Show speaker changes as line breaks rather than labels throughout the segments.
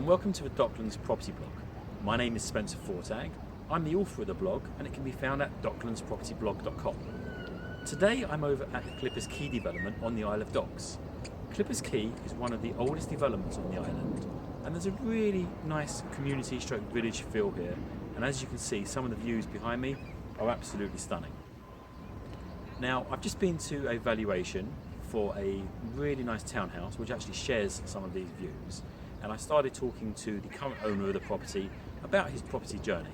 and welcome to the Docklands Property Blog. My name is Spencer Fortag. I'm the author of the blog and it can be found at docklandspropertyblog.com. Today I'm over at the Clippers Quay development on the Isle of Docks. Clippers Quay is one of the oldest developments on the island and there's a really nice community stroke village feel here, and as you can see some of the views behind me are absolutely stunning. Now I've just been to a valuation for a really nice townhouse which actually shares some of these views, and I started talking to the current owner of the property about his property journey.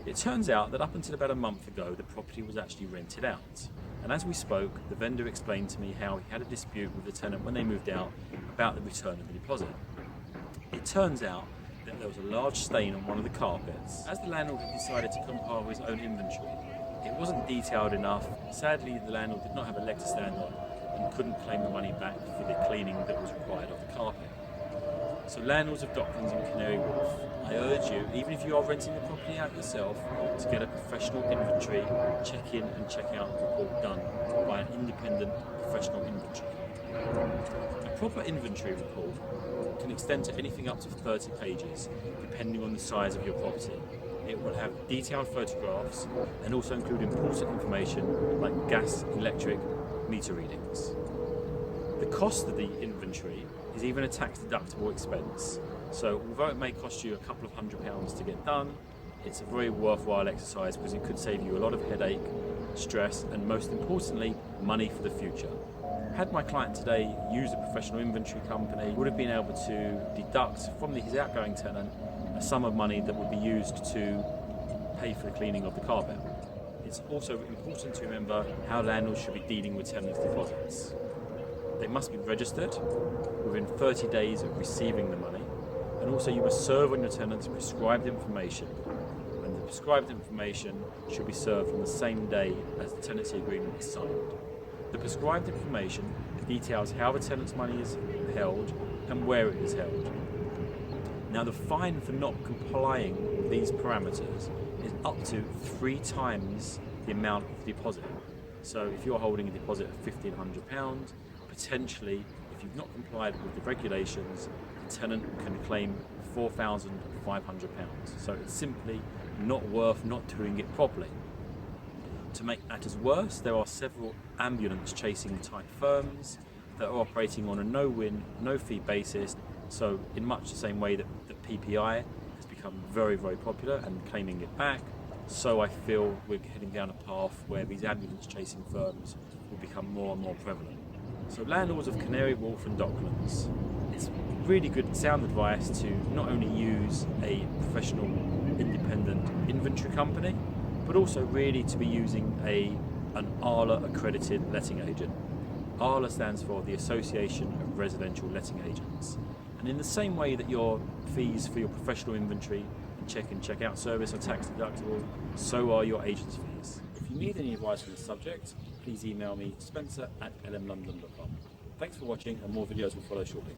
It turns out that up until about a month ago the property was actually rented out, and as we spoke the vendor explained to me how he had a dispute with the tenant when they moved out about the return of the deposit. It turns out that there was a large stain on one of the carpets. As the landlord had decided to compile his own inventory, it wasn't detailed enough. Sadly the landlord did not have a leg to stand on and couldn't claim the money back for the cleaning that was required of the carpet. So landlords of Docklands and Canary Wharf, I urge you, even if you are renting the property out yourself, to get a professional inventory check in and check out report done by an independent professional inventory company. A proper inventory report can extend to anything up to 30 pages, depending on the size of your property. It will have detailed photographs and also include important information like gas, electric, meter readings. The cost of the inventory is even a tax deductible expense, so although it may cost you a couple of £100 to get done, it's a very worthwhile exercise because it could save you a lot of headache, stress and most importantly money for the future. Had my client today used a professional inventory company, would have been able to deduct from his outgoing tenant a sum of money that would be used to pay for the cleaning of the carpet. It's also important to remember how landlords should be dealing with tenants' deposits. They must be registered within 30 days of receiving the money, and also you must serve on your tenants prescribed information, and the prescribed information should be served on the same day as the tenancy agreement is signed. The prescribed information details how the tenant's money is held and where it is held. Now the fine for not complying with these parameters is up to 3 times the amount of the deposit. So if you're holding a deposit of £1,500, potentially if you've not complied with the regulations, the tenant can claim £4,500. So it's simply not worth not doing it properly. To make matters worse, there are several ambulance chasing type firms that are operating on a no-win, no-fee basis, so in much the same way that PPI has become very, very popular and claiming it back, so I feel we're heading down a path where these ambulance chasing firms will become more and more prevalent. So landlords of Canary Wharf and Docklands, it's really good sound advice to not only use a professional independent inventory company, but also really to be using an ALA accredited letting agent. ALA stands for the Association of Residential Letting Agents. And in the same way that your fees for your professional inventory and check in check out service are tax deductible, so are your agent's fees. If you need any advice on the subject, please email me spencer@lmlondon.com. Thanks for watching and more videos will follow shortly.